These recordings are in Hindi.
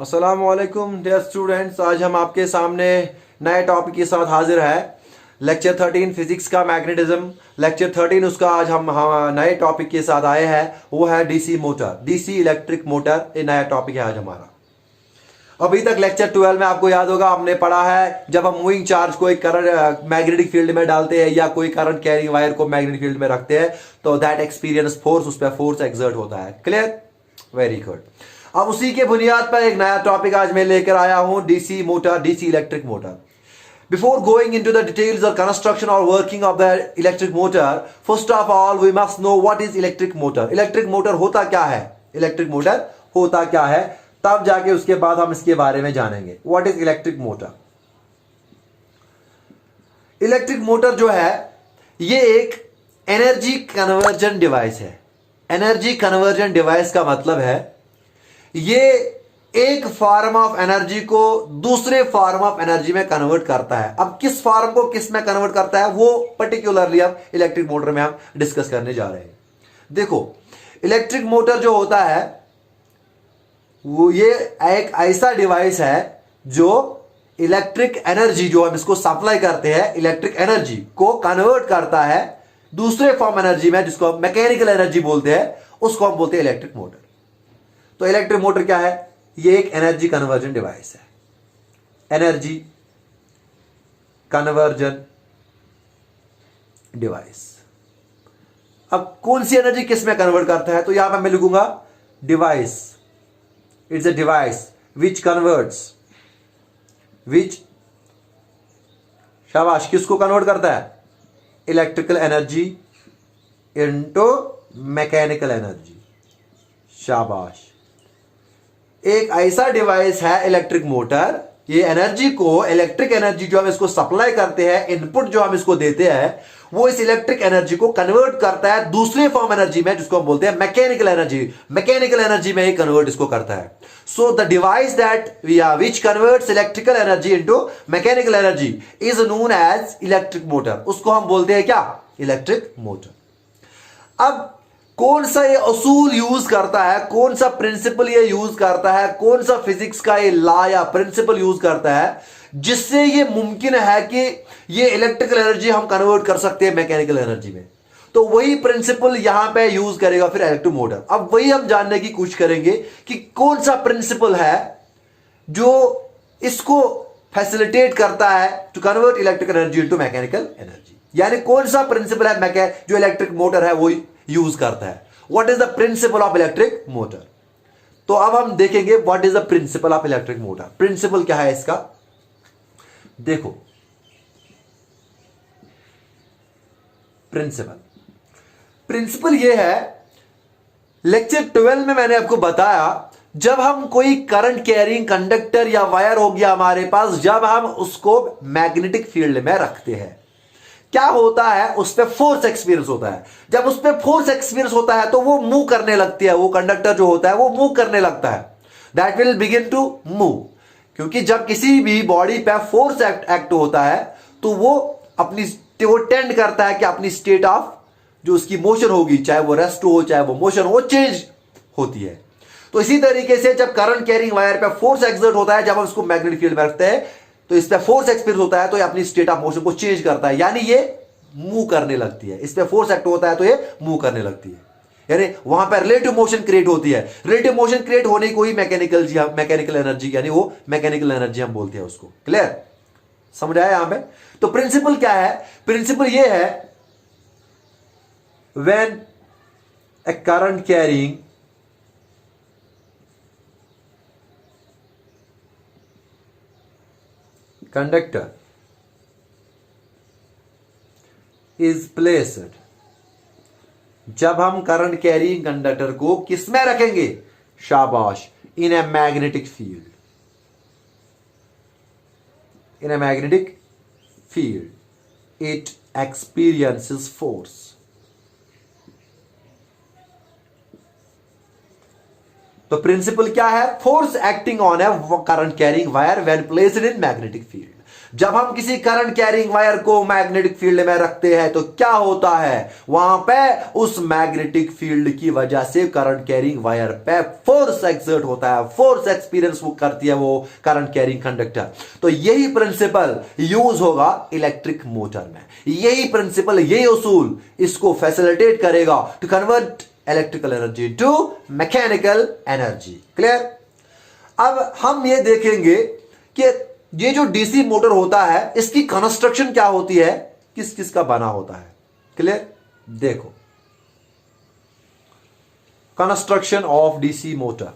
अस्सलामुअलैकुम डियर स्टूडेंट्स, आज हम आपके सामने नए टॉपिक के साथ हाजिर है। लेक्चर 13 फिजिक्स का मैग्नेटिज्म। लेक्चर 13 उसका आज हम नए टॉपिक के साथ आए हैं, वो है DC motor, DC electric motor. ये नया टॉपिक है आज हमारा। अभी तक लेक्चर 12 में आपको याद होगा हमने पढ़ा है, जब हम मूविंग चार्ज को एक करंट मैग्नेटिक फील्ड में डालते हैं या कोई करंट कैरिंग वायर को मैग्नेटिक फील्ड में रखते हैं तो दैट एक्सपीरियंस फोर्स, उस पर फोर्स एक्सर्ट होता है। क्लियर? Very good. अब उसी के बुनियाद पर एक नया टॉपिक आज मैं लेकर आया हूं, DC motor, DC electric motor. Before going into the details or construction or working of the electric motor, first of all we must know what is electric motor. Electric motor होता क्या है? इलेक्ट्रिक मोटर होता क्या है, तब जाके उसके बाद हम इसके बारे में जानेंगे। What is electric motor? Electric motor जो है ये एक एनर्जी कन्वर्जन डिवाइस है। एनर्जी कन्वर्जन डिवाइस का मतलब है ये एक फॉर्म ऑफ एनर्जी को दूसरे फॉर्म ऑफ एनर्जी में कन्वर्ट करता है। अब किस फॉर्म को किस में कन्वर्ट करता है वो पर्टिकुलरली अब इलेक्ट्रिक मोटर में हम डिस्कस करने जा रहे हैं। देखो, इलेक्ट्रिक मोटर जो होता है वो ये एक ऐसा डिवाइस है जो इलेक्ट्रिक एनर्जी जो हम इसको सप्लाई करते हैं, इलेक्ट्रिक एनर्जी को कन्वर्ट करता है दूसरे फॉर्म एनर्जी में, जिसको हम मैकेनिकल एनर्जी बोलते हैं, उसको हम बोलते हैं इलेक्ट्रिक मोटर। तो इलेक्ट्रिक मोटर क्या है? ये एक एनर्जी कन्वर्जन डिवाइस है। Energy conversion device. अब कौन सी एनर्जी किस में कन्वर्ट करता है? तो यहां पर मैं लिखूंगा device. It's a device which converts, which, शाबाश, किसको कन्वर्ट करता है? Electrical energy into mechanical energy. शाबाश। एक ऐसा डिवाइस है इलेक्ट्रिक मोटर, ये एनर्जी को, इलेक्ट्रिक एनर्जी जो हम इसको सप्लाई करते हैं, इनपुट जो हम इसको देते हैं, वो इस इलेक्ट्रिक एनर्जी को कन्वर्ट करता है दूसरे फॉर्म एनर्जी में, जिसको हम बोलते हैं मैकेनिकल एनर्जी। मैकेनिकल एनर्जी में ही कन्वर्ट इसको करता है। So the device that we are which converts electrical energy into mechanical energy is known as electric motor. उसको हम बोलते हैं क्या? Electric motor. अब कौन सा ये असूल यूज करता है, कौन सा प्रिंसिपल ये यूज करता है, कौन सा फिजिक्स का ये लॉ या प्रिंसिपल यूज करता है जिससे ये मुमकिन है कि ये इलेक्ट्रिकल एनर्जी हम कन्वर्ट कर सकते हैं मैकेनिकल एनर्जी में? तो वही प्रिंसिपल यहां पे यूज करेगा फिर इलेक्ट्रिक मोटर। अब वही हम जानने की कोशिश करेंगे कि कौन सा प्रिंसिपल है जो इसको फैसिलिटेट करता है to convert electrical energy into mechanical energy. यानी कौन सा प्रिंसिपल है जो इलेक्ट्रिक मोटर है वो यूज करता है। What is the principle of electric motor? तो अब हम देखेंगे what is the principle of electric motor. Principle क्या है इसका? देखो, प्रिंसिपल यह है, लेक्चर 12 में मैंने आपको बताया, जब हम कोई करंट कैरिंग कंडक्टर या वायर हो गया हमारे पास, जब हम उसको मैग्नेटिक फील्ड में रखते हैं, क्या होता है? उस पर फोर्स एक्सपीरियंस होता है। जब उस पर फोर्स एक्सपीरियंस होता है तो वो मूव करने लगती है, वो कंडक्टर जो होता है वो मूव करने लगता है। That will begin to move, क्योंकि जब किसी भी बॉडी पे फोर्स एक्ट होता है तो वो टेंड करता है कि अपनी स्टेट ऑफ जो उसकी मोशन होगी, चाहे वो रेस्ट हो चाहे वो मोशन हो, चेंज होती है। तो इसी तरीके से जब करंट कैरिंग वायर पे फोर्स एक्सर्ट होता है, जब हम उसको मैग्नेटिक फील्ड में रखते हैं तो इस पे फोर्स एक्सपीरियंस होता है तो ये अपनी स्टेट ऑफ मोशन को चेंज करता है, यानी ये मूव करने लगती है। इस पे फोर्स एक्ट होता है तो ये मूव करने लगती है, यानी वहां पर रिलेटिव मोशन क्रिएट होती है। रिलेटिव मोशन क्रिएट होने को ही मैकेनिकल एनर्जी, यानी वो मैकेनिकल एनर्जी हम बोलते हैं उसको। क्लियर? समझ आया यहां पे? तो प्रिंसिपल क्या है? प्रिंसिपल ये है, when A current carrying conductor is placed, जब हम करंट कैरिंग कंडक्टर को किस में रखेंगे? शाबाश, in a magnetic field. In a magnetic field it experiences force. तो प्रिंसिपल क्या है? Force acting on a current carrying wire when placed in magnetic field. जब हम किसी करंट कैरिंग वायर को मैग्नेटिक फील्ड में रखते हैं तो क्या होता है, वहां पे उस मैग्नेटिक फील्ड की वजह से करंट कैरिंग वायर पे फोर्स एक्सर्ट होता है, फोर्स एक्सपीरियंस वो करती है वो करंट कैरिंग कंडक्टर। तो यही प्रिंसिपल यूज होगा इलेक्ट्रिक मोटर में, यही प्रिंसिपल, यही उसूल इसको फैसिलिटेट करेगा to convert electrical energy to mechanical energy. Clear? अब हम ये देखेंगे कि ये जो डीसी मोटर होता है इसकी कंस्ट्रक्शन क्या होती है, किस किस का बना होता है। क्लियर? देखो, कंस्ट्रक्शन ऑफ डीसी मोटर।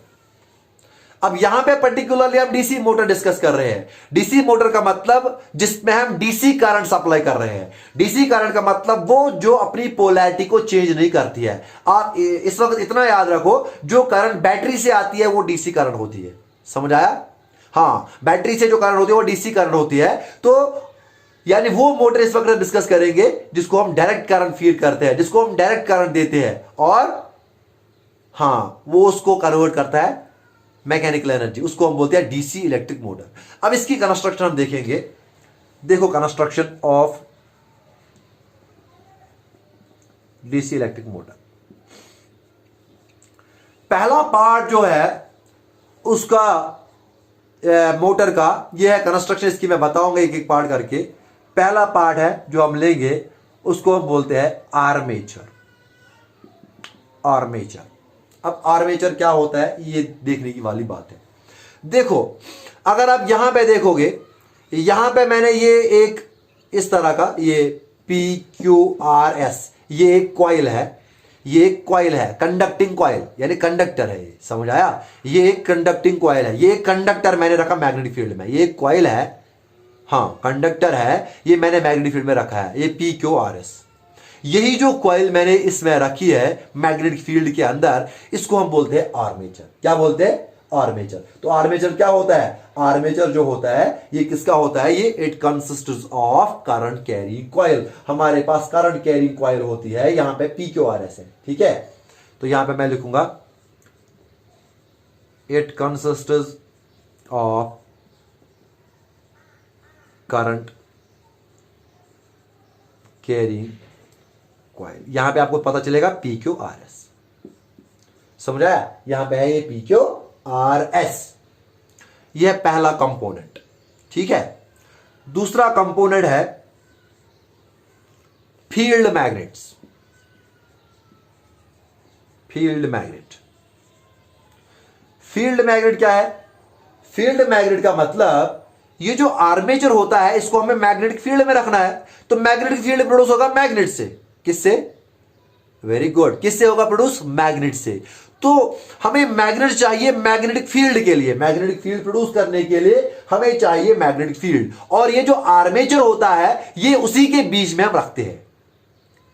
अब यहां पे पर्टिकुलरली हम डीसी मोटर डिस्कस कर रहे हैं। डीसी मोटर का मतलब जिसमें हम डीसी करंट सप्लाई कर रहे हैं। डीसी करंट का मतलब वो जो अपनी पोलैरिटी को चेंज नहीं करती है। आप इस वक्त इतना याद रखो, जो करंट बैटरी से आती है वो डीसी करंट होती है। समझ आया? हाँ, बैटरी से जो करंट होती है वो डीसी करंट होती है। तो यानी वो मोटर इस वक्त डिस्कस करेंगे जिसको हम डायरेक्ट करंट फीड करते हैं, जिसको हम डायरेक्ट करंट देते हैं और हाँ वो उसको कन्वर्ट करता है मैकेनिकल एनर्जी, उसको हम बोलते हैं डीसी इलेक्ट्रिक मोटर। अब इसकी कंस्ट्रक्शन हम देखेंगे। देखो, construction of DC electric motor. पहला पार्ट जो है उसका मोटर का, यह है कंस्ट्रक्शन। इसकी मैं बताऊंगा एक एक पार्ट करके। पहला पार्ट है जो हम लेंगे उसको हम बोलते हैं आर्मेचर। आर्मेचर। अब आर्मेचर क्या होता है ये देखने की वाली बात है। देखो, अगर आप यहां पे देखोगे, यहां पे मैंने ये एक इस तरह का ये PQRS, ये एक कॉइल है, ये एक कॉइल है, कंडक्टिंग कॉइल यानी कंडक्टर है। ये समझ आया? ये एक कंडक्टिंग कॉइल है, ये एक कंडक्टर मैंने रखा मैग्नेटिक फील्ड में। ये एक कॉइल है, हाँ कंडक्टर है, ये मैंने मैग्नेटिक फील्ड में रखा है, ये PQRS। यही जो कॉइल मैंने इसमें रखी है मैग्नेटिक फील्ड के अंदर, इसको हम बोलते हैं आर्मेचर। क्या बोलते हैं? आर्मेचर। तो आर्मेचर क्या होता है? आर्मेचर जो होता है ये किसका होता है? ये it consists of current carrying coil. हमारे पास करंट कैरिंग कॉइल होती है, यहां पे PQRS है। ठीक है, तो यहां पे मैं लिखूंगा it consists of current carrying coil. यहां पे आपको पता चलेगा PQRS। समझा? यहां पे है ये PQRS। यह पहला कंपोनेंट। ठीक है, दूसरा कंपोनेंट है field magnets. Field magnet. Field magnet क्या है? फील्ड मैग्नेट का मतलब ये जो आर्मेचर होता है इसको हमें मैग्नेटिक फील्ड में रखना है। तो मैग्नेटिक फील्ड प्रोड्यूस होगा मैग्नेट से। किससे? वेरी गुड, किससे होगा प्रोड्यूस? मैग्नेट से। तो हमें मैग्नेट चाहिए मैग्नेटिक फील्ड के लिए, मैग्नेटिक फील्ड प्रोड्यूस करने के लिए हमें चाहिए मैग्नेटिक फील्ड। और ये जो आर्मेचर होता है ये उसी के बीच में हम रखते हैं।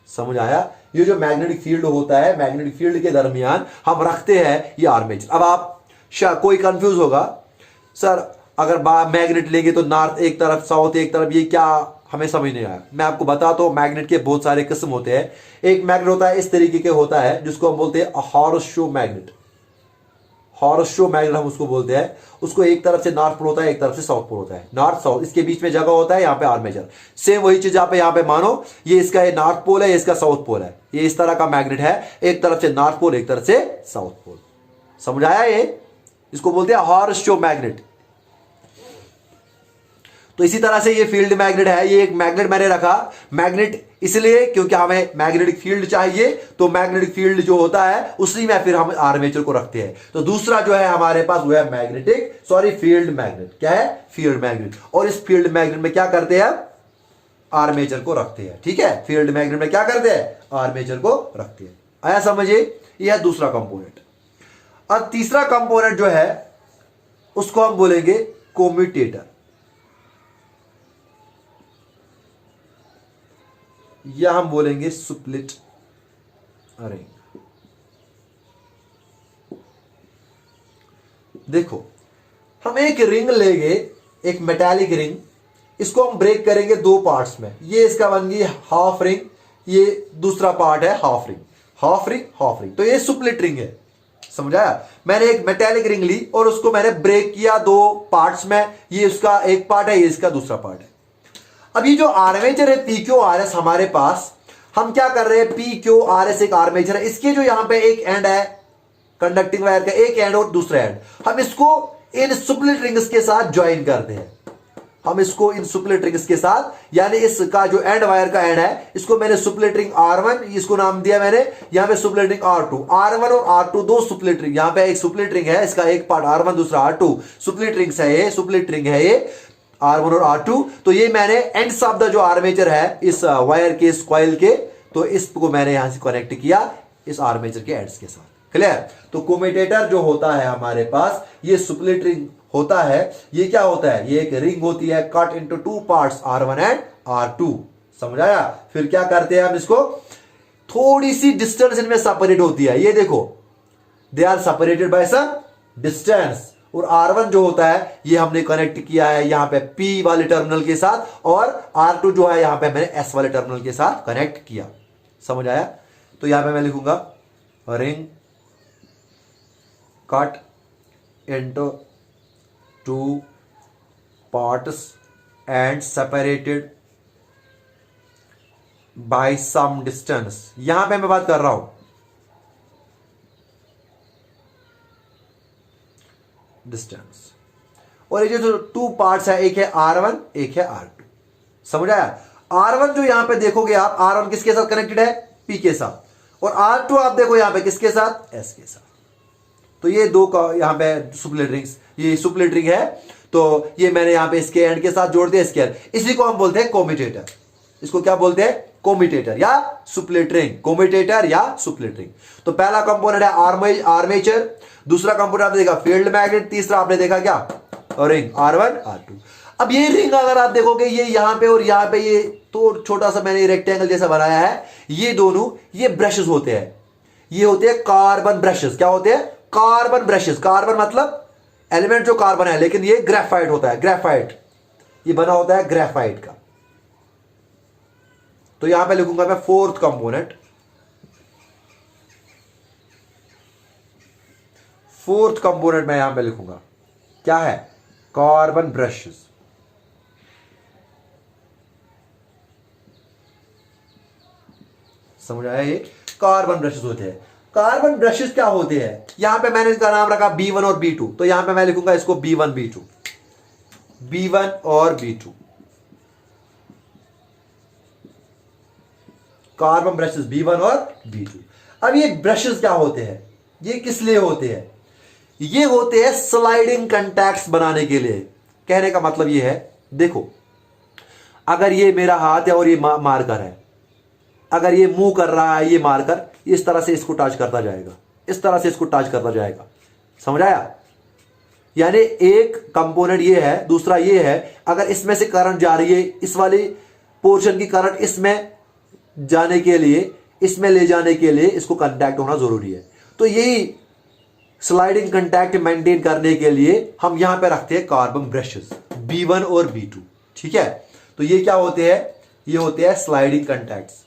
समझ आया? ये जो मैग्नेटिक फील्ड होता है, मैग्नेटिक फील्ड के दरमियान हम रखते हैं ये आर्मेचर। अब आप कोई कंफ्यूज होगा, सर अगर मैग्नेट लेंगे तो नॉर्थ एक तरफ, साउथ एक तरफ, ये क्या, हमें समझ नहीं आया। मैं आपको बताता हूं, मैग्नेट के बहुत सारे किस्म होते हैं। एक मैग्नेट होता है इस तरीके के होता है जिसको हम बोलते हैं horse show magnet. Horse show magnet हम उसको बोलते हैं। उसको एक तरफ से नॉर्थ पोल होता है, एक तरफ से साउथ पोल होता है, नॉर्थ साउथ, इसके बीच में जगह होता है, यहाँ पे आर्मेचर। सेम वही चीज यहाँ पे मानो ये इसका ये नॉर्थ पोल है, ये इसका साउथ पोल है। ये इस तरह का मैग्नेट है, एक तरफ से नॉर्थ पोल, एक तरफ से साउथ पोल। समझ आया? ये इसको बोलते हैं हॉर्स शो मैग्नेट। तो इसी तरह से ये फील्ड मैग्नेट है। ये एक मैग्नेट मैंने रखा, मैग्नेट इसलिए क्योंकि हमें मैग्नेटिक फील्ड चाहिए। तो मैग्नेटिक फील्ड जो होता है उसी में फिर हम आर्मेचर को रखते हैं। तो दूसरा जो है हमारे पास वो है फील्ड मैग्नेट। क्या है? Field magnet. और इस फील्ड मैग्नेट में क्या करते हैं? आर्मेचर को रखते हैं। ठीक है, फील्ड मैग्नेट में क्या करते हैं? आर्मेचर को रखते हैं। आया समझिए? यह है दूसरा कंपोनेंट। और तीसरा कंपोनेंट जो है उसको हम बोलेंगे कोम्यूटेटर, या हम बोलेंगे स्प्लिट रिंग। देखो, हम एक रिंग लेंगे, एक मेटालिक रिंग, इसको हम ब्रेक करेंगे दो पार्ट्स में। ये इसका बन गई हाफ रिंग, ये दूसरा पार्ट है half ring, half ring, half ring. तो ये स्प्लिट रिंग है। समझाया? मैंने एक मेटालिक रिंग ली और उसको मैंने ब्रेक किया दो पार्ट्स में। ये इसका एक पार्ट है, ये इसका दूसरा पार्ट है। अब ये जो आर्मेचर है PQRS हमारे पास, हम क्या कर रहे हैं, PQRS एक आर्मेचर है, इसके जो यहां पे एक एंड है कंडक्टिंग वायर का, एक एंड और दूसरा एंड, हम इसको इन स्प्लिट रिंग्स के साथ ज्वाइन करते हैं। हम इसको इन स्प्लिट रिंग्स के साथ, यानी इसका जो एंड वायर का एंड है, इसको मैंने स्प्लिट रिंग R1, इसको नाम दिया मैंने, यहां पे स्प्लिट रिंग R2, R1 और R2 दो स्प्लिट रिंग, यहां पे एक स्प्लिट रिंग है, इसका एक पार्ट R1 दूसरा R2, स्प्लिट रिंग्स है ये, स्प्लिट रिंग है ये R1 और R2। तो ये मैंने एंड्स ऑफ द जो आर्मेचर है इस वायर के, इस कॉइल के, तो इसको मैंने यहां से कनेक्ट किया इस आर्मेचर के एंड्स के साथ। क्लियर? तो कम्यूटेटर जो होता है हमारे पास, ये स्प्लिट रिंग होता है। ये क्या होता है, ये एक रिंग होती है cut into two parts R1 and R2। समझ आया? फिर क्या करते हैं हम इसको, थोड़ी सी डिस्टेंस इनमें सेपरेट होती है, ये देखो they are separated by some distance. और R1 जो होता है ये हमने कनेक्ट किया है यहां पे P वाले टर्मिनल के साथ, और R2 जो है यहां पे मैंने S वाले टर्मिनल के साथ कनेक्ट किया। समझ आया? तो यहां पे मैं लिखूंगा ring cut into two parts and separated by some distance. यहां पे मैं बात कर रहा हूं डिस्टेंस। और ये जो टू पार्ट्स है, एक है R1 एक है R2। समझ आया? R1 जो यहां पे देखोगे आप, R1 किसके साथ कनेक्टेड है, P के साथ, और R2 आप देखो यहां पे किसके साथ, S के साथ। तो ये दो का यहां पे स्प्लिट रिंग्स, ये स्प्लिट रिंग है, तो ये मैंने यहां पे इसके एंड के साथ जोड़ दिया, इसके एंड, इसी को हम बोलते हैं कम्यूटेटर। इसको क्या बोलते हैं, कम्यूटेटर या स्प्लिट रिंग, कम्यूटेटर या स्प्लिट रिंग। तो पहला कंपोनेंट है आर्मेचर, दूसरा कंपोनेंट आपने देखा फील्ड मैग्नेट, तीसरा आपने देखा क्या, रिंग R1 R2। अब ये रिंग अगर आप देखोगे, ये यहां पे और यहां पे ये तो छोटा सा मैंने रेक्टेंगल जैसा बनाया है, ये दोनों ये ब्रशेस होते हैं, ये होते हैं कार्बन ब्रशेस। क्या होते हैं, कार्बन ब्रशेस। कार्बन मतलब एलिमेंट जो कार्बन है, लेकिन ये ग्रेफाइट होता है, ग्रेफाइट, ये बना होता है ग्रेफाइट का। तो यहां पे लिखूंगा मैं फोर्थ कंपोनेंट, फोर्थ कंपोनेंट मैं यहां पे लिखूंगा क्या है, कार्बन ब्रशेस। समझ आया? ये कार्बन ब्रशेस होते हैं। कार्बन ब्रशेस क्या होते हैं, यहां पे मैंने इसका नाम रखा B1 और B2, तो यहां पे मैं लिखूंगा इसको B1 B2, B1 और B2, कार्बन ब्रशेस B1 और B2। अब ये ब्रशेस क्या होते हैं, ये किस लिए होते हैं, ये होते हैं स्लाइडिंग कंटैक्ट्स बनाने के लिए। कहने का मतलब ये है, देखो अगर ये मेरा हाथ है और ये मार्कर है, अगर ये मूव कर रहा है, ये मार्कर इस तरह से इसको टच करता जाएगा, इस तरह से इसको टच करता जाएगा। समझ आया? यानी एक कंपोनेंट ये है, दूसरा ये है, अगर इसमें से करंट जा रही है, इस वाली पोर्शन की करंट इसमें जाने के लिए, इसमें ले जाने के लिए इसको कांटेक्ट होना जरूरी है। तो यही स्लाइडिंग कांटेक्ट मेंटेन करने के लिए हम यहां पे रखते हैं कार्बन ब्रशेस B1 और B2। ठीक है? तो ये क्या होते हैं, ये होते हैं स्लाइडिंग कांटेक्ट्स।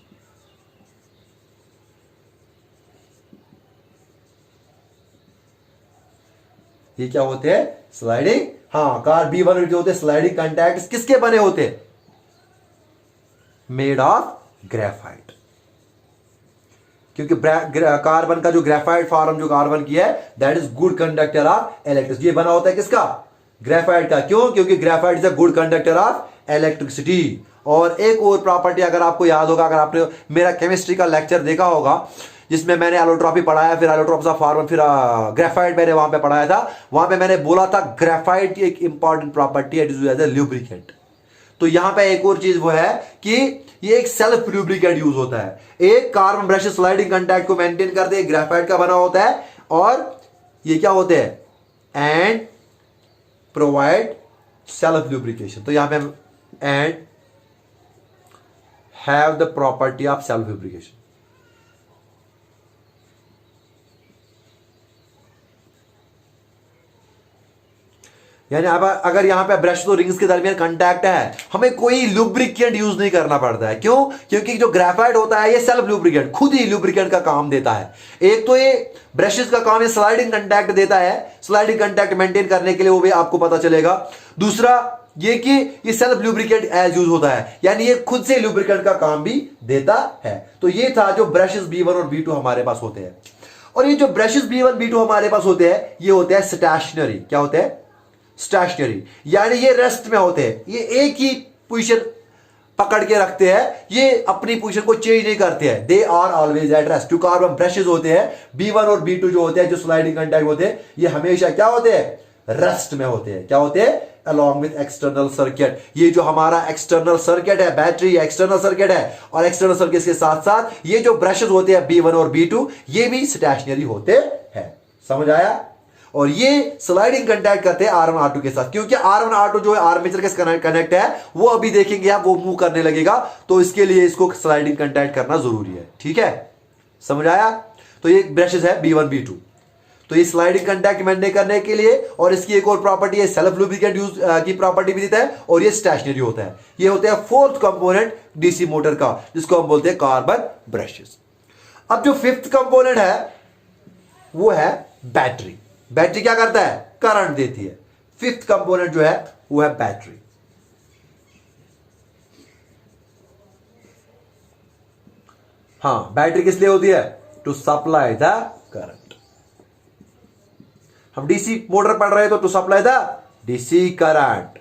ये क्या होते हैं, स्लाइडिंग, हाँ कार B1 जो होते हैं स्लाइडिंग कांटेक्ट्स, किसके बने होते हैं, मेड ऑफ ग्रेफाइट। क्योंकि कार्बन का जो ग्रेफाइट फॉर्म जो कार्बन की है, that is good conductor of electricity. ये बना होता है किसका, ग्रेफाइट का। क्यों? क्योंकि graphite is a good conductor of electricity. और एक और प्रॉपर्टी अगर आपको याद होगा, अगर आपने मेरा केमिस्ट्री का लेक्चर देखा होगा जिसमें मैंने एलोट्रॉपी पढ़ाया, फिर एलोट्रॉप्स ऑफ फॉर्म, फिर ग्रेफाइट मैंने वहां पे पढ़ाया था, वहां पे मैंने बोला था ग्रेफाइट एक इंपॉर्टेंट प्रॉपर्टी है, it is as a lubricant. तो यहां पे एक और चीज वो है कि ये एक सेल्फ ल्यूब्रिकेंट यूज होता है। एक कार्बन ब्रश स्लाइडिंग कांटेक्ट को मेंटेन करते हैं, ग्रेफाइट का बना होता है, और ये क्या होते हैं, एंड प्रोवाइड सेल्फ ल्यूब्रिकेशन। तो यहां पे and have the property of self lubrication. यानी अब अगर यहां पे ब्रश तो रिंग्स के दरमियान कांटेक्ट है, हमें कोई लुब्रिकेंट यूज नहीं करना पड़ता है। क्यों? क्योंकि जो ग्रेफाइट होता है ये सेल्फ लुब्रिकेंट, खुद ही लुब्रिकेंट का काम देता है। एक तो ये ब्रशेस का काम, ये स्लाइडिंग कांटेक्ट देता है, स्लाइडिंग कांटेक्ट मेंटेन करने के लिए, वो भी आपको पता चलेगा। दूसरा ये कि ये सेल्फ लुब्रिकेंट एज यूज होता है, यानी ये खुद से लुब्रिकेंट का काम भी देता है। तो ये था जो ब्रशेस B1 और B2 हमारे पास होते हैं। और ये जो ब्रशेस B1 B2 हमारे पास होते हैं, ये होते हैं स्टेशनरी। क्या होते हैं? स्टेशनरी, यानी ये रेस्ट में होते हैं, ये एक ही पोजीशन पकड़ के रखते हैं, ये अपनी पोजीशन को चेंज नहीं करते हैं। They are always at rest. जो कार्बन ब्रशेस होते हैं B1 और B2 जो होते हैं, जो स्लाइडिंग कंटैक्ट होते हैं, ये हमेशा क्या होते हैं? रेस्ट में होते हैं। क्या होते हैं? Along with external circuit. ये जो हमारा एक्सटर्नल सर्किट है, बैटरी एक्सटर्नल सर्किट है, और एक्सटर्नल सर्किट के साथ साथ ये जो ब्रशेस होते हैं B1 और B2, ये भी स्टेशनरी होते हैं। समझ आया? और ये स्लाइडिंग कंटैक्ट करते हैं R1 R2 के साथ, क्योंकि R1 R2 जो है आर्मेचर के साथ कनेक्ट है, वो अभी देखेंगे आप, वो मूव करने लगेगा, तो इसके लिए इसको स्लाइडिंग कंटैक्ट करना जरूरी है। ठीक है, समझ आया? तो ये ब्रशेस है B1 B2। तो ये स्लाइडिंग कंटैक्ट मेंटेन करने के लिए, और इसकी एक और प्रॉपर्टी है, सेल्फ लुब्रिकेंट यूज की प्रॉपर्टी भी देता है, और ये स्टेशनरी होता है। ये होता है फोर्थ कंपोनेंट डीसी मोटर का, जिसको हम बोलते हैं कार्बन ब्रशेस। अब जो फिफ्थ कंपोनेंट है वो है बैटरी। बैटरी क्या करता है? करंट देती है। फिफ्थ कंपोनेंट जो है वो है बैटरी। हाँ, बैटरी किस लिए होती है? To supply the current. हम डीसी मोटर पढ़ रहे हैं, तो to supply the DC current.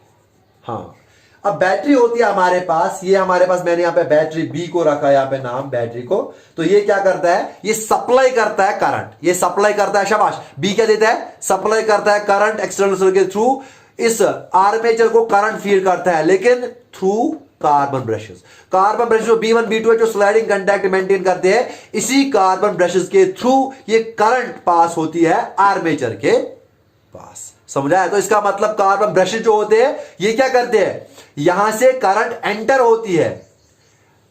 हाँ, अब बैटरी होती है हमारे पास, ये हमारे पास, मैंने यहां पे बैटरी बी को रखा है, यहां पे नाम बैटरी को। तो ये क्या करता है? ये सप्लाई करता है करंट, ये सप्लाई करता है, शाबाश। बी क्या देता है? सप्लाई करता है करंट एक्सटर्नल सर्किट के थ्रू, इस आर्मेचर को करंट फीड करता है, लेकिन through carbon brushes. Carbon brushes जो B1 B2 है, जो स्लाइडिंग कंटैक्ट मेंटेन करते हैं, इसी कार्बन ब्रशेस के थ्रू ये करंट पास होती है आर्मेचर के पास। समझाया? तो इसका मतलब कार्बन ब्रशेस जो होते हैं, ये क्या करते हैं? यहां से करंट एंटर होती है।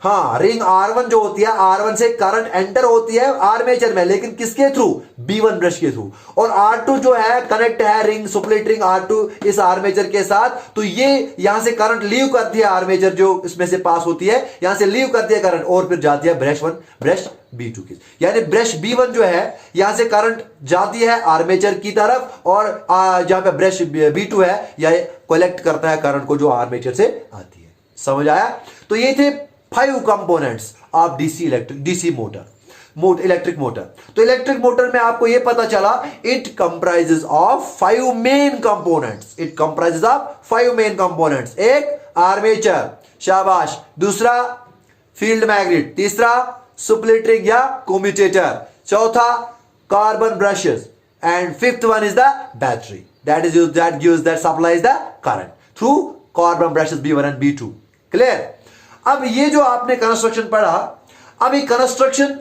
हाँ, रिंग R1 जो होती है, R1 से करंट एंटर होती है आर्मेचर में, लेकिन किसके थ्रू? B1 ब्रश के थ्रू। और R2 जो है कनेक्ट है रिंग, सुप्लिट रिंग R2 इस आर्मेचर के साथ, तो ये यहां से करंट लीव करती है, आर्मेचर जो इसमें से पास होती है, यहां से लीव करती है करंट, और फिर जाती है ब्रश 1 ब्रश B2 की। यानी ब्रश B1 जो है, यहां से करंट जाती है आर्मेचर की तरफ, और जहां पे ब्रश B2 है, यह कलेक्ट करता है करंट को जो आर्मेचर से आती है। समझ आया? तो ये थे 5 components of DC motor, electric motor. तो इलेक्ट्रिक मोटर में आपको यह पता चला, it comprises of 5 main components. It comprises of 5 main components. एक आर्मेचर, शाबाश। दूसरा फील्ड मैग्नेट। तीसरा सुप्लिट रिंग या कम्यूटेटर। चौथा carbon brushes, and fifth one is the battery, that supplies the current through carbon brushes B1 and B2. Clear? अब ये जो आपने कंस्ट्रक्शन पढ़ा, अब ये कंस्ट्रक्शन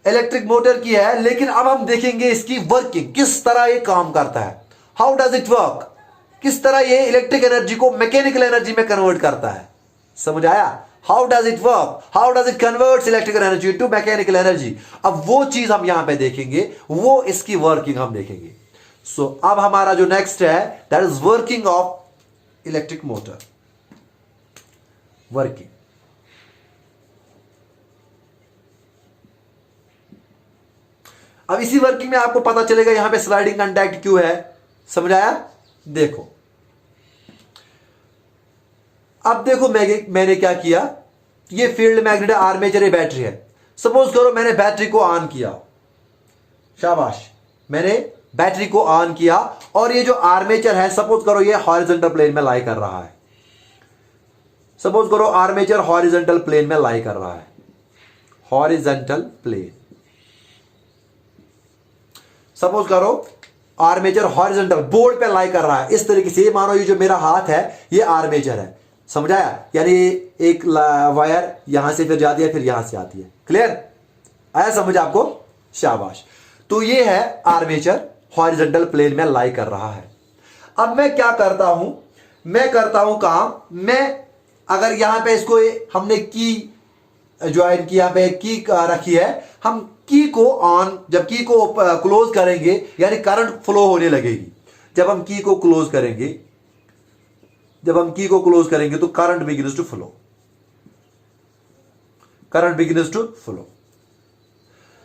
इलेक्ट्रिक मोटर की है, लेकिन अब हम देखेंगे इसकी वर्किंग, किस तरह ये काम करता है। How does it work? किस तरह ये इलेक्ट्रिक एनर्जी को मैकेनिकल एनर्जी में कन्वर्ट करता है। समझ आया? How does it work? How does it converts electrical energy to mechanical energy? अब वो चीज हम यहां पे देखेंगे, वो इसकी वर्किंग हम देखेंगे। सो अब हमारा जो नेक्स्ट है, that is working of electric motor. Working, अब इसी वर्किंग में आपको पता चलेगा यहां पे स्लाइडिंग कंटैक्ट क्यों है। समझ आया? देखो, अब देखो मैंने क्या किया, ये फील्ड मैग्नेट आर्मेचर बैटरी है। सपोज करो मैंने बैटरी को ऑन किया, शाबाश, मैंने बैटरी को ऑन किया, और ये जो आर्मेचर है, सपोज करो ये हॉरिजॉन्टल प्लेन में लाई कर रहा है। सपोज करो आर्मेचर हॉरिजॉन्टल प्लेन में लाई कर रहा है, हॉरिजॉन्टल प्लेन। सपोज करो आर्मेचर हॉरिजॉन्टल बोर्ड पे लाई कर रहा है, इस तरीके से। मानो ये जो मेरा हाथ है, ये आर्मेचर है। समझाया? यानी एक वायर यहां से फिर जाती है, फिर यहां से आती है। क्लियर? आया समझ आपको? शाबाश। तो ये है आर्मेचर हॉरिजॉन्टल प्लेन में लाई कर रहा है। अब मैं क्या करता हूं, मैं करता हूं काम, मैं अगर यहां पे इसको हमने की ज्वाइन की, यहां पे की रखी है, हम की को ऑन, जब की को क्लोज करेंगे, यानी करंट फ्लो होने लगेगी। जब हम की को क्लोज करेंगे, जब हम की को क्लोज करेंगे, तो current begins to flow, current begins to flow.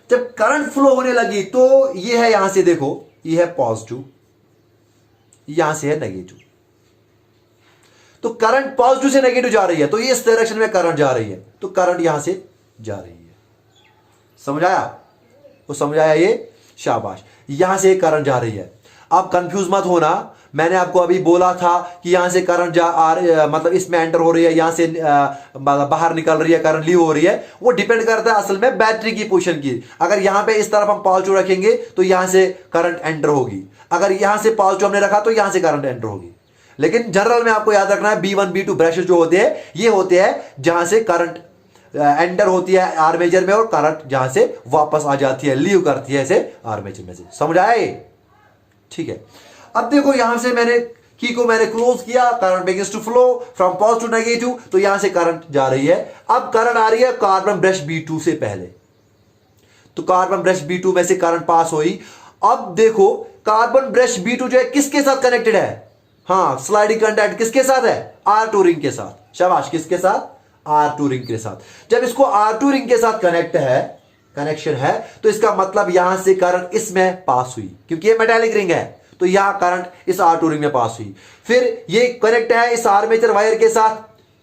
जब करंट फ्लो होने लगी, तो ये है, यहां से देखो, ये है पॉजिटिव, यहां से है नेगेटिव। तो करंट पॉजिटिव से नेगेटिव जा रही है, तो ये इस डायरेक्शन में करंट जा रही है, तो करंट यहां से जा रही है। समझाया? वो समझाया ये? शाबाश। यहां से करंट जा रही है। अब कंफ्यूज मत होना, मैंने आपको अभी बोला था कि यहां से करंट मतलब इसमें एंटर हो रही है, यहां से बाहर निकल रही है, करंट लीव हो रही है। वो डिपेंड करता है असल में बैटरी की पोजीशन की। अगर यहां पे इस तरफ हम पॉजिटिव रखेंगे तो यहां से करंट एंटर होगी, अगर यहां से पॉजिटिव हमने रखा तो यहां से करंट एंटर होगी। लेकिन जनरल में आपको याद रखना है B1 B2 ब्रशेस जो होते हैं ये होते हैं जहां से करंट एंटर होती है आर्मेचर में और करंट जहां से वापस आ जाती है, लीव करती है ऐसे आर्मेचर में से। समझ आया ये? ठीक है। अब देखो यहां से मैंने की को मैंने क्लोज किया, current begins to flow from positive to negative, तो यहां से करंट जा रही है। अब करंट आ रही है कार्बन ब्रश B2 से पहले, तो कार्बन ब्रश B2 में से करंट पास हुई। अब देखो कार्बन ब्रश B2 जो है किसके साथ कनेक्टेड है? हाँ, स्लाइडिंग कंडक्ट किसके साथ है? R2 रिंग के साथ। शाबाश, किसके साथ? R2 रिंग के साथ। जब इसको R2 रिंग के साथ कनेक्शन है तो इसका मतलब यहां से करंट इसमें पास हुई, क्योंकि ये मेटालिक रिंग है, तो यहां करंट इस R2 रिंग में पास हुई। फिर ये कनेक्ट है इस आर्मेचर वायर के साथ,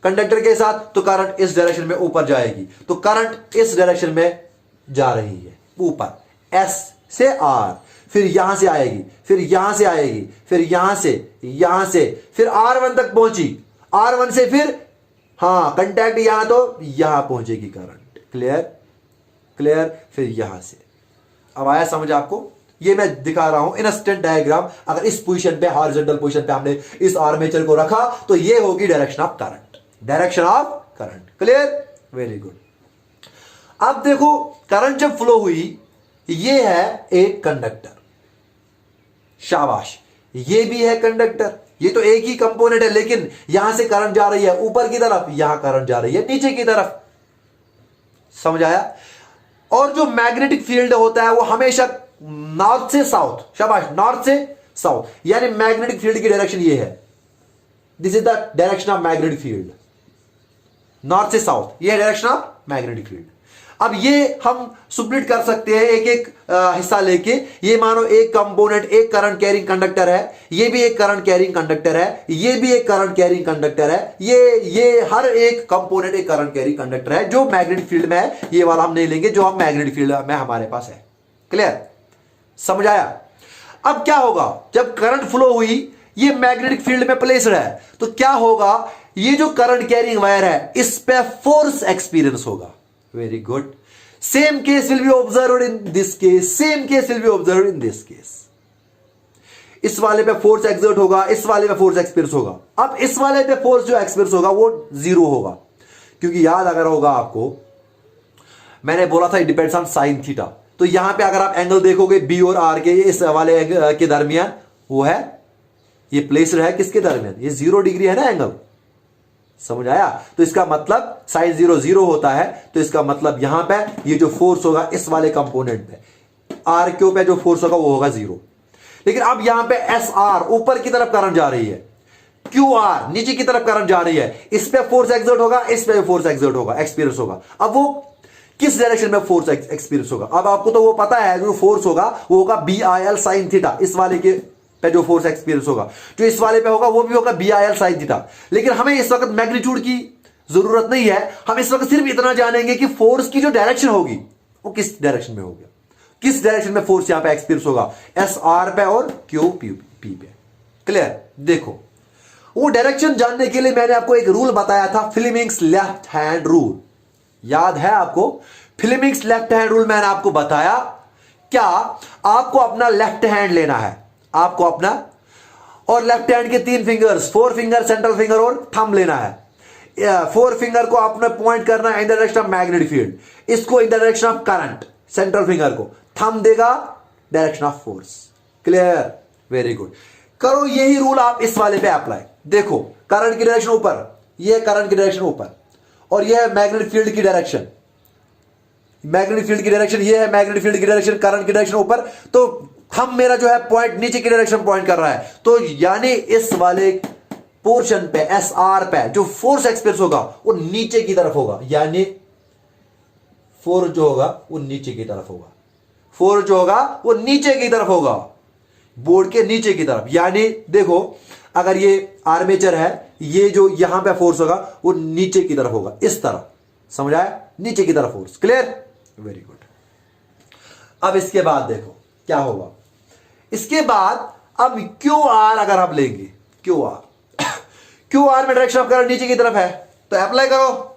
कंडक्टर के साथ, तो करंट इस डायरेक्शन में ऊपर जाएगी, तो करंट इस डायरेक्शन में जा रही है ऊपर, S से R, फिर यहां से आएगी, फिर यहां से आएगी, फिर यहां से, फिर R1 तक पहुंची, R1 से फिर कंटैक्ट यहां, तो यहां पहुंचेगी करंट। क्लियर? फिर यहां से। अब आया समझ आपको? ये मैं दिखा रहा हूं इंस्टेंट डायग्राम। अगर इस पोजीशन पे, हॉरिजॉन्टल पोजीशन पे हमने इस आर्मेचर को रखा तो ये होगी direction of current. Clear? Very good. अब देखो करंट जब फ्लो हुई, ये है एक कंडक्टर। शाबाश, ये भी है कंडक्टर, ये तो एक ही कंपोनेंट है, लेकिन यहां से करंट जा रही है ऊपर की तरफ, यहां करंट जा रही है नीचे की तरफ। समझ आया? और जो मैग्नेटिक फील्ड होता है वो हमेशा नॉर्थ से साउथ, शाबाश, नॉर्थ से साउथ, यानी मैग्नेटिक फील्ड की डायरेक्शन ये है। This is the direction of magnetic field, north से साउथ, ये डायरेक्शन ऑफ मैग्नेटिक फील्ड। अब ये हम स्प्लिट कर सकते हैं एक एक हिस्सा लेके। ये मानो एक कंपोनेंट एक करंट कैरिंग कंडक्टर है, ये भी एक करंट कैरिंग कंडक्टर है, ये भी एक करंट कैरिंग कंडक्टर है, ये हर एक कंपोनेंट एक करंट कैरिंग कंडक्टर है जो मैग्नेटिक फील्ड में है। ये वाला हम नहीं लेंगे जो हम मैग्नेटिक फील्ड में हमारे पास है। क्लियर? समझ आया? अब क्या होगा जब करंट फ्लो हुई, ये मैग्नेटिक फील्ड में प्लेस्ड है, तो क्या होगा? ये जो करंट कैरिंग वायर है इस पे फोर्स एक्सपीरियंस होगा। Very good. Same case will be observed in this case, same case will be observed in this case. इस वाले पे फोर्स एक्सर्ट होगा, इस वाले पे फोर्स एक्सपीरियंस होगा। अब इस वाले पे फोर्स जो एक्सपीरियंस होगा वो जीरो होगा, क्योंकि याद अगर होगा आपको, मैंने बोला था it depends on sine theta. तो यहां पे अगर आप एंगल देखोगे बी और आर के, इस वाले के दरमियान वो है, ये प्लेस्ड है किसके दरमियान? ये 0 डिग्री है ना एंगल। समझ आया? तो इसका मतलब साइन 0 0 होता है, तो इसका मतलब यहां पे ये जो फोर्स होगा इस वाले कंपोनेंट पे, आर क्यू पे जो फोर्स होगा वो होगा 0। लेकिन अब यहां पे एस आर ऊपर की तरफ करंट जा रही है, क्यू आर नीचे की तरफ करंट जा रही है, इस पे फोर्स एक्सर्ट होगा, इस पे फोर्स एक्सर्ट होगा, एक्सपीरियंस होगा। अब वो किस डायरेक्शन में फोर्स एक्सपीरियंस होगा? अब आपको तो वो पता है, जो फोर्स होगा वो होगा BIL sin थीटा। इस वाले के पे जो फोर्स एक्सपीरियंस होगा, जो इस वाले पे होगा वो भी होगा BIL sin थीटा। लेकिन हमें इस वक्त मैग्नीट्यूड की जरूरत नहीं है, हम इस वक्त सिर्फ इतना जानेंगे कि फोर्स की जो डायरेक्शन होगी वो किस डायरेक्शन में होगी, किस डायरेक्शन में फोर्स यहां पे एक्सपीरियंस होगा, SR पे और QP पे। क्लियर? देखो, वो डायरेक्शन जानने के लिए मैंने आपको एक रूल बताया था, फ्लेमिंग्स लेफ्ट हैंड रूल। याद है आपको? फ्लेमिंग्स लेफ्ट हैंड रूल मैंने आपको बताया। क्या आपको अपना लेफ्ट हैंड लेना है, आपको अपना, और लेफ्ट हैंड के 3 फिंगर्स, 4 फिंगर, सेंट्रल फिंगर और थंब लेना है। 4 फिंगर को आपने पॉइंट करना है in the direction of magnetic field, इसको in the direction of current, central finger को, थंब देगा direction of force. Clear? Very good. करो यही रूल आप इस वाले पे अप्लाई। देखो, करंट की डायरेक्शन ऊपर, ये करंट की डायरेक्शन ऊपर, और ये है मैग्नेटिक फील्ड की डायरेक्शन, मैग्नेटिक फील्ड की डायरेक्शन ये है, मैग्नेटिक फील्ड की डायरेक्शन, करंट की डायरेक्शन ऊपर, तो हम मेरा जो है पॉइंट नीचे की डायरेक्शन पॉइंट कर रहा है, तो यानी इस वाले पोर्शन पे SR पे जो फोर्स एक्सपीरियंस होगा वो नीचे की तरफ होगा, यानी फोर्स जो होगा वो नीचे की तरफ होगा, फोर्स जो होगा वो नीचे की तरफ होगा, बोर्ड के नीचे की तरफ। यानी देखो, अगर ये आर्मेचर है, ये जो यहां पे फोर्स होगा वो नीचे की तरफ होगा, इस तरफ, समझ आया, नीचे की तरफ फोर्स। Clear, very good. अब इसके बाद देखो क्या होगा, इसके बाद अब क्यू आर अगर आप लेंगे, क्यू आर में डायरेक्शन ऑफ करंट नीचे की तरफ है, तो अप्लाई करो,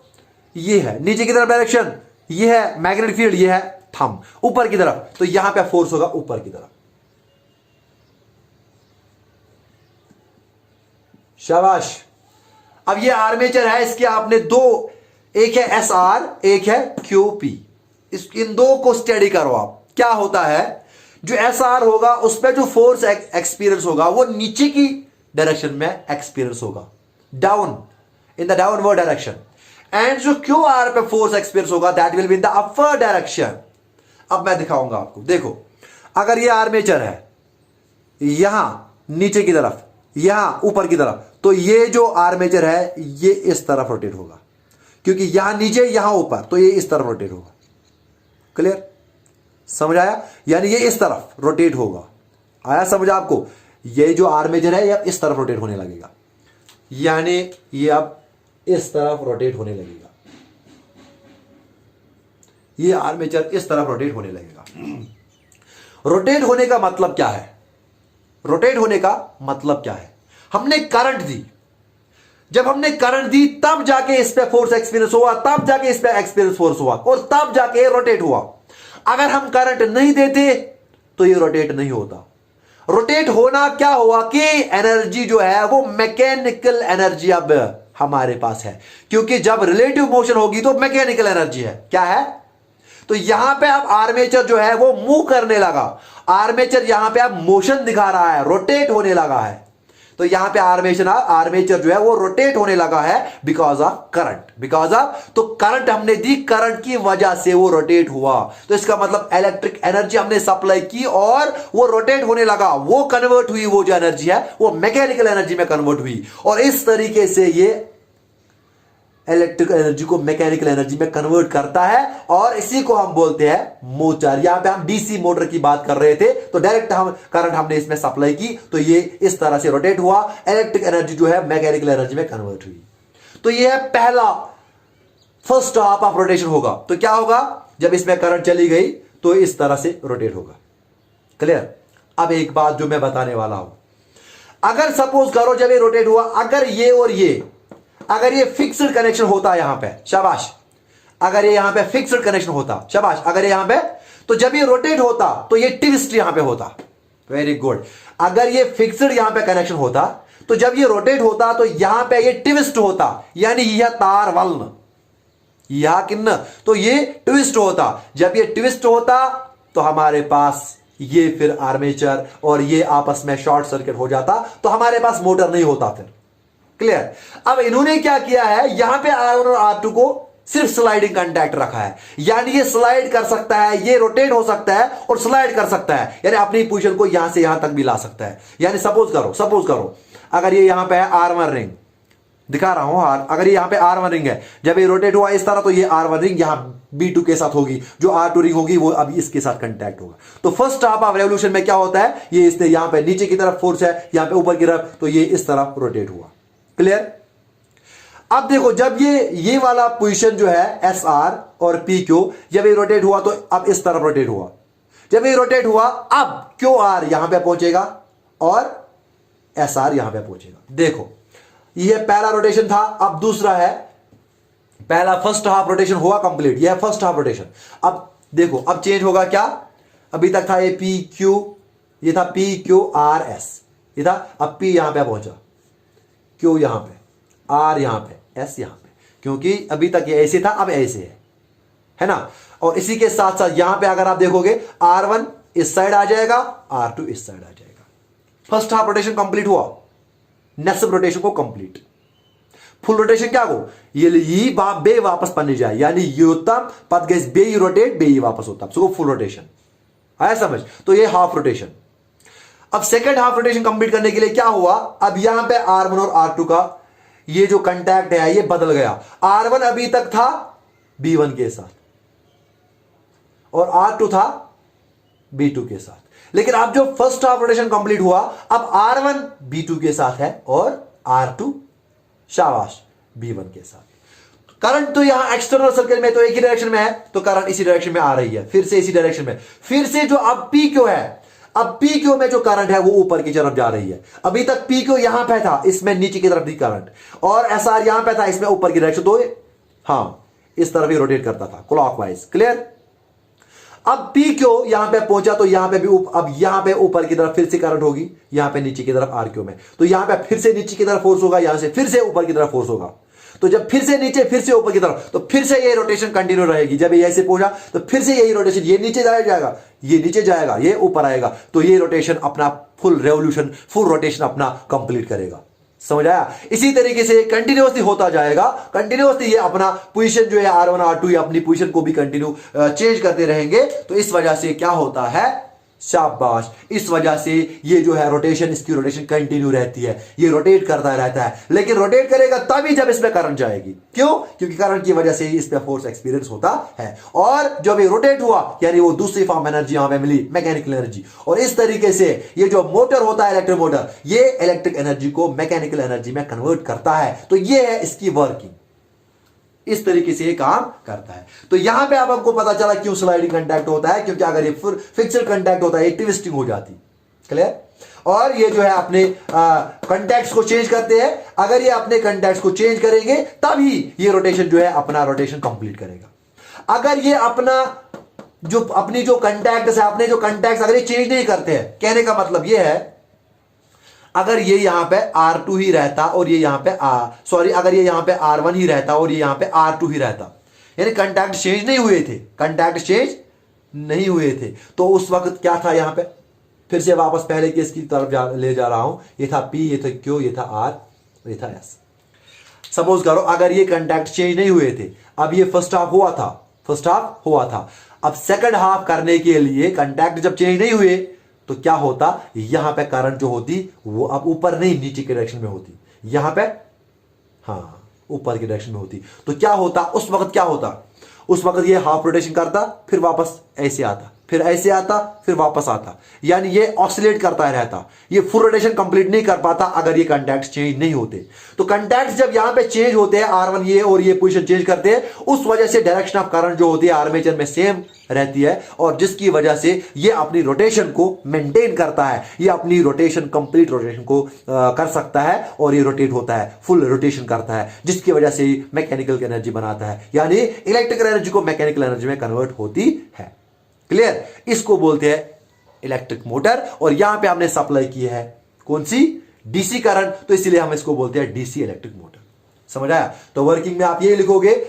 ये है नीचे की तरफ डायरेक्शन, ये है मैग्नेटिक फील्ड, ये है थंब ऊपर की तरफ, तो यहां पे फोर्स होगा ऊपर की तरफ। शाबाश। अब ये आर्मेचर है, इसके आपने दो, एक है एस आर, एक है क्यू पी, इन दो को स्टडी करो आप। क्या होता है, जो एस आर होगा उस पर जो फोर्स एक्सपीरियंस होगा वो नीचे की डायरेक्शन में एक्सपीरियंस होगा, down, in the downward direction, and जो क्यू आर पे फोर्स एक्सपीरियंस होगा that will be in the upward direction. अब मैं दिखाऊंगा आपको, देखो अगर ये आर्मेचर है यहां नीचे की तरफ, यहां ऊपर की तरफ, तो ये जो आर्मेचर है ये इस तरफ रोटेट होगा, क्योंकि यहां नीचे यहां ऊपर, तो ये इस तरफ रोटेट होगा। क्लियर, समझ आया, यानी ये इस तरफ रोटेट होगा। आया समझ आपको, ये जो आर्मेचर है ये अब इस तरफ रोटेट होने लगेगा, यानी ये अब इस तरफ रोटेट होने लगेगा, ये आर्मेचर इस तरफ रोटेट होने लगेगा। रोटेट होने का मतलब क्या है, रोटेट होने का मतलब क्या है, हमने करंट दी, जब हमने करंट दी तब जाके इस पे फोर्स एक्सपीरियंस हुआ, तब जाके इस पे एक्सपीरियंस फोर्स हुआ, और तब जाके रोटेट हुआ। अगर हम करंट नहीं देते तो ये रोटेट नहीं होता। रोटेट होना क्या हुआ कि एनर्जी जो है वो मैकेनिकल एनर्जी अब हमारे पास है, क्योंकि जब रिलेटिव मोशन होगी तो मैकेनिकल एनर्जी है। क्या है, तो यहां पे अब आर्मेचर जो है वो मूव करने लगा, आर्मेचर यहां पे अब मोशन दिखा रहा है, रोटेट होने लगा है, तो यहां पे आर्मेचर जो है वो रोटेट होने लगा है because of current, because of, तो करंट हमने दी, करंट की वजह से वो रोटेट हुआ। तो इसका मतलब इलेक्ट्रिक एनर्जी हमने सप्लाई की और वो रोटेट होने लगा, वो कन्वर्ट हुई, वो जो एनर्जी है वो मैकेनिकल एनर्जी में कन्वर्ट हुई, और इस तरीके से ये इलेक्ट्रिकल एनर्जी को मैकेनिकल एनर्जी में कन्वर्ट करता है, और इसी को हम बोलते हैं मोटर। यहां पे हम डीसी मोटर की बात कर रहे थे, तो डायरेक्ट हम करंट हमने इसमें सप्लाई की, तो ये इस तरह से रोटेट हुआ, इलेक्ट्रिक एनर्जी जो है मैकेनिकल एनर्जी में कन्वर्ट हुई। तो ये है पहला, फर्स्ट हाफ ऑफ रोटेशन होगा। तो क्या होगा, जब इसमें करंट चली गई तो इस तरह से रोटेट होगा। क्लियर। अब एक बात जो मैं बताने वाला हूं, अगर सपोज करो जब ये रोटेट हुआ, अगर ये और ये, अगर ये फिक्स्ड कनेक्शन होता यहां पे, शाबाश, अगर ये यहां पे फिक्स्ड कनेक्शन होता, शाबाश, अगर ये यहां पे, तो जब ये रोटेट होता तो ये ट्विस्ट यहां पे होता, वेरी गुड। अगर ये फिक्स्ड यहां पे कनेक्शन होता तो जब ये रोटेट होता तो यहां पे ये ट्विस्ट होता, यानी यह तार वल्न, यह किन्न, तो ये ट्विस्ट होता। जब ये ट्विस्ट होता तो हमारे पास ये फिर आर्मेचर और ये आपस में शॉर्ट सर्किट हो जाता, तो हमारे पास मोटर नहीं होता फिर। क्लियर। अब इन्होंने क्या किया है, यहां पे R1 और R2 को सिर्फ स्लाइडिंग कांटेक्ट रखा है, यानी ये स्लाइड कर सकता है, ये रोटेट हो सकता है और स्लाइड कर सकता है, यानी अपनी पोजीशन को यहां से यहां तक भी ला सकता है। यानी सपोज करो अगर ये यहां पे है R1 रिंग, दिखा रहा हूं, अगर ये यहां पे R1 रिंग है, जब ये रोटेट हुआ इस तरह, तो ये R1 रिंग यहां B2 के साथ होगी, जो R2 रिंग होगी वो अभी इसके साथ कांटेक्ट होगा। तो फर्स्ट हाफ ऑफ रेवोल्यूशन में क्या होता है, ये इसने यहां पे नीचे की तरफ फोर्स है, यहां पे ऊपर की तरफ, तो ये इस तरफ रोटेट हुआ। क्लियर। अब देखो जब ये वाला पोजीशन जो है एस आर और पी क्यू, जब ये रोटेट हुआ तो अब इस तरफ रोटेट हुआ, जब ये रोटेट हुआ अब क्यू आर यहां पे पहुंचेगा और एस आर यहां पे पहुंचेगा। देखो ये पहला रोटेशन था, अब दूसरा है, पहला फर्स्ट हाफ रोटेशन हुआ कंप्लीट, यह फर्स्ट हाफ रोटेशन। अब देखो अब चेंज होगा क्या, अभी तक था ये पी क्यू, ये था पी क्यू आर एस, ये था, अब पी यहां पे पहुंचा, क्यू यहां पे, आर यहां पे, एस यहां पे, क्योंकि अभी तक ये ऐसे था, अब ऐसे है ना। और इसी के साथ साथ यहां पे अगर आप देखोगे R1 इस साइड आ जाएगा, R2 इस साइड आ जाएगा। फर्स्ट हाफ रोटेशन कंप्लीट हुआ, नेक्स्ट रोटेशन को कंप्लीट, फुल रोटेशन क्या को ये बे वापस पन्ने जाए, यानी योतम पद गए बे रोटेट, बे वापस होता, सो फुल रोटेशन आया समझ। तो ये हाफ रोटेशन। अब सेकंड हाफ रोटेशन कंप्लीट करने के लिए क्या हुआ, अब यहां पे R1 और R2 का ये जो कांटेक्ट है ये बदल गया। R1 अभी तक था B1 के साथ और R2 था B2 के साथ। लेकिन अब जो फर्स्ट हाफ रोटेशन कंप्लीट हुआ, अब R1 B2 के साथ है और R2 शाबाश B1 के साथ। करंट तो यहां एक्सटर्नल सर्किल में तो एक ही डायरेक्शन में है, तो करंट इसी डायरेक्शन में आ रही है, फिर से इसी डायरेक्शन में। फिर से जो अब PQ है, अब PQ में जो करंट है वो ऊपर की तरफ जा रही है। अभी तक PQ यहां पे था, इसमें नीचे की तरफ थी करंट, और SR यहां पे था, इसमें ऊपर की डायरेक्शन। तो हां, इस तरफ ही रोटेट करता था क्लॉकवाइज। क्लियर? अब PQ यहां पे पहुंचा तो यहां पे भी अब यहां पे ऊपर की तरफ फिर से करंट होगी, यहां पे नीचे की तरफ RQ में, तो यहां पे फिर से नीचे की तरफ फोर्स होगा, यहां से फिर से ऊपर की तरफ फोर्स होगा। तो जब फिर से नीचे फिर से ऊपर की तरफ, तो फिर से ये रोटेशन कंटिन्यू रहेगी। जब ये ऐसे पहुंचा तो फिर से यही रोटेशन, ये नीचे जाएगा, ये नीचे जाएगा, ये ऊपर आएगा, तो ये रोटेशन अपना फुल रेवोल्यूशन, फुल रोटेशन अपना कंप्लीट करेगा। समझ आया? इसी तरीके से कंटिन्यूअसली होता जाएगा, कंटिन्यूअसली ये अपना पोजीशन जो है R1 R2 ये अपनी पोजीशन को भी कंटिन्यू चेंज करते रहेंगे। तो इस वजह से क्या होता है, शाबाश, इस वजह से ये जो है रोटेशन, इसकी रोटेशन कंटिन्यू रहती है, ये रोटेट करता रहता है। लेकिन रोटेट करेगा तभी जब इसमें करंट जाएगी। क्यों? क्योंकि करंट की वजह से ही इसमें फोर्स एक्सपीरियंस होता है। और जब ये रोटेट हुआ, यानी वो दूसरी फॉर्म एनर्जी यहां पे मिली, मैकेनिकल एनर्जी। और इस तरीके से ये जो मोटर होता है, इलेक्ट्रिक मोटर, ये इलेक्ट्रिक एनर्जी को मैकेनिकल एनर्जी में कन्वर्ट करता है। तो ये है इसकी वर्किंग, इस तरीके से ये काम करता है। तो यहां पे अब आपको पता चला क्यों स्लाइडिंग कांटेक्ट होता है, क्योंकि अगर ये फिक्स्ड कांटेक्ट होता है, ये ट्विस्टिंग हो जाती। क्लियर? और ये जो है अपने कांटेक्ट्स को चेंज करते हैं। अगर ये अपने कांटेक्ट्स को चेंज करेंगे तभी ये रोटेशन जो है अपना रोटेशन कंप्लीट करेगा। अगर ये अपना जो अपनी जो कांटेक्ट्स है, अपने जो कांटेक्ट्स अगर ये चेंज नहीं करते हैं, कहने का मतलब ये है, अगर ये यहां पे R2 ही रहता और ये यहां पे अगर ये यहां पे R1 ही रहता और ये यहां पे R2 ही रहता, यानी कांटेक्ट चेंज नहीं हुए थे, कांटेक्ट चेंज नहीं हुए थे, तो उस वक्त क्या था यहां पे, फिर से वापस पहले केस की तरफ ले जा रहा हूं। ये था P, ये था Q, ये था R, ये था S। सपोज करो अगर ये कांटेक्ट चेंज नहीं हुए थे, अब ये फर्स्ट हाफ हुआ था, अब सेकंड हाफ करने के लिए कांटेक्ट जब चेंज नहीं हुए तो क्या होता, यहां पे करंट जो होती वो अब ऊपर नहीं नीचे के डायरेक्शन में होती, यहां पे ऊपर के डायरेक्शन में होती। तो क्या होता उस वक्त, क्या होता उस वक्त, ये हाफ रोटेशन करता, फिर वापस ऐसे आता, फिर ऐसे आता, फिर वापस आता, यानी ये ऑसिलेट करता रहता, ये फुल रोटेशन कंप्लीट नहीं कर पाता अगर ये कांटेक्ट चेंज नहीं होते। तो कांटेक्ट जब यहां पे चेंज होते हैं, R1 ये और ये पोजीशन चेंज करते हैं, उस वजह से डायरेक्शन ऑफ करंट जो होती है आर्मेचर में सेम रहती है, और जिसकी वजह से ये अपनी रोटेशन को मेंटेन करता है, ये अपनी रोटेशन, कंप्लीट रोटेशन को कर सकता है, और ये रोटेट होता है, फुल रोटेशन करता है, जिसकी वजह से मैकेनिकल एनर्जी बनाता है, यानी इलेक्ट्रिकल एनर्जी को मैकेनिकल एनर्जी में कन्वर्ट होती है। क्लियर? इसको बोलते हैं इलेक्ट्रिक मोटर। और यहां पे हमने सप्लाई की है कौन सी, डीसी करंट, तो इसलिए हम इसको बोलते हैं डीसी इलेक्ट्रिक मोटर। समझ आया? तो वर्किंग में आप ये लिखोगे,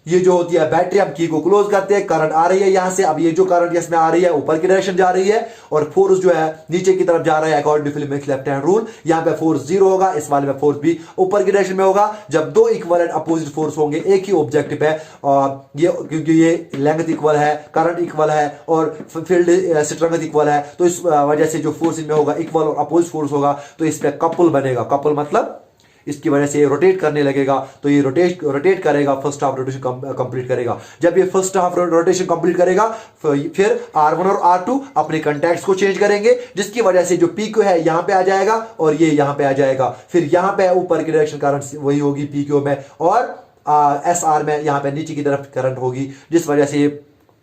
ये जो होती है बैटरी, हम की को क्लोज करते हैं, करंट आ रही है यहां से, अब ये जो करंट इसमें आ रही है ऊपर की डायरेक्शन जा रही है, और फोर्स जो है नीचे की तरफ जा रहा है according to Fleming's left hand rule. यहां पे फोर्स 0 होगा, इस वाले में फोर्स भी ऊपर की डायरेक्शन में होगा। जब दो इक्वल एंड अपोजिट फोर्स होंगे एक ही ऑब्जेक्ट पे, और ये क्योंकि ये लेंथ इक्वल है, करंट इक्वल है, और फील्ड स्ट्रेंथ इक्वल है, तो इस वजह से जो फोर्स इनमें होगा इक्वल और अपोजिट फोर्स होगा, तो इस पे कपल बनेगा। कपल मतलब इसकी वजह से ये रोटेट करने लगेगा, तो ये रोटेट करेगा, फर्स्ट हाफ रोटेशन कंप्लीट करेगा। जब ये फर्स्ट हाफ रोटेशन कंप्लीट करेगा, फिर R1 और R2 अपने कांटेक्ट्स को चेंज करेंगे, जिसकी वजह से जो PQ है यहां पे आ जाएगा और ये यहां पे आ जाएगा। फिर यहां पे ऊपर की डायरेक्शन करंट वही होगी PQ में, और SR में यहां पे नीचे की तरफ करंट होगी, जिस वजह से ये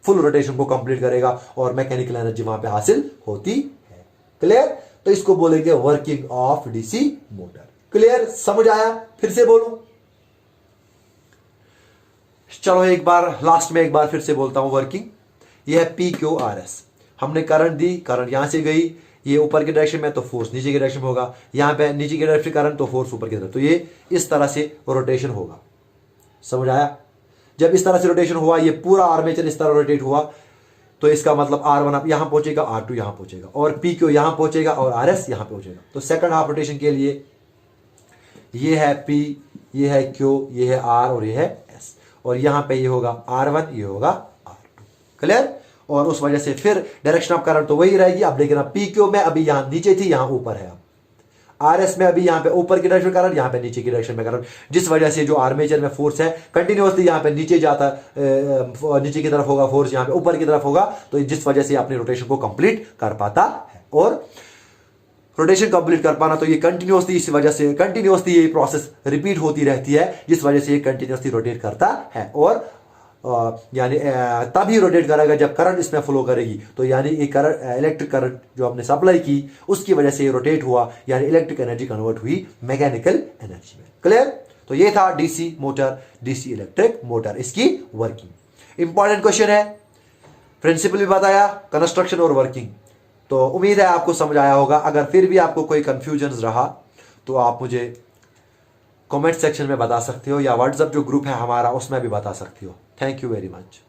फुल रोटेशन को कंप्लीट करेगा और मैकेनिकल एनर्जी वहां पे हासिल होती है। क्लियर? तो इसको बोलेंगे working of DC motor. Clear? समझ आया? फिर से बोलूं, चलो एक बार लास्ट में एक बार फिर से बोलता हूं वर्किंग। यह है PQRS, हमने करंट दी, करंट यहां से गई, ये ऊपर की डायरेक्शन में, तो फोर्स नीचे की डायरेक्शन में होगा, यहां पे नीचे की डायरेक्शन करंट, तो फोर्स ऊपर की तरफ, तो ये इस तरह से रोटेशन होगा। समझ आया? जब इस तरह से रोटेशन हुआ, ये पूरा आर्मेचर इस तरह रोटेट हुआ, तो इसका मतलब R1 अब यहां पहुंचेगा, R2 यहां पहुंचेगा, और PQ यहां पहुंचेगा, और RS यहां पहुंचेगा। तो सेकंड हाफ रोटेशन के लिए ये है P, ये है Q, ये है R और ये है S, और यहां पे ये होगा R1, ये होगा R2। क्लियर? और उस वजह से फिर डायरेक्शन ऑफ करंट तो वही रहेगी अब, लेकिन अब PQ में अभी यहां नीचे थी, यहां ऊपर है। RS में अभी यहाँ पे ऊपर की डायरेक्शन में करंट, यहाँ पे नीचे की डायरेक्शन में करंट, जिस वजह से जो आर्मेचर में फोर्स है कंटिन्यूअसली यहाँ पे नीचे जाता, नीचे की तरफ होगा फोर्स, यहाँ पे ऊपर की तरफ होगा, तो जिस वजह से अपने रोटेशन को कंप्लीट कर पाता है। और रोटेशन कंप्लीट कर पाना तो ये कंटिन्यूअसली, इस वजह से कंटिन्यूअसली ये प्रोसेस रिपीट होती रहती है, जिस वजह से ये कंटिन्यूअसली रोटेट करता है। और यानी तभी रोटेट करेगा जब करंट इसमें फ्लो करेगी, तो यानी ये करंट, इलेक्ट्रिक करंट जो हमने सप्लाई की उसकी वजह से ये रोटेट हुआ, यानी इलेक्ट्रिक एनर्जी कन्वर्ट हुई मैकेनिकल एनर्जी में। क्लियर? तो ये था DC motor, DC electric motor, इसकी वर्किंग। इंपॉर्टेंट क्वेश्चन है, प्रिंसिपल भी बताया, कंस्ट्रक्शन और वर्किंग। तो उम्मीद है आपको समझ आया होगा। अगर फिर भी आपको कोई कंफ्यूजन रहा तो आप मुझे कमेंट सेक्शन में बता सकते हो, या व्हाट्सएप जो ग्रुप है हमारा उसमें भी बता सकते हो। Thank you very much.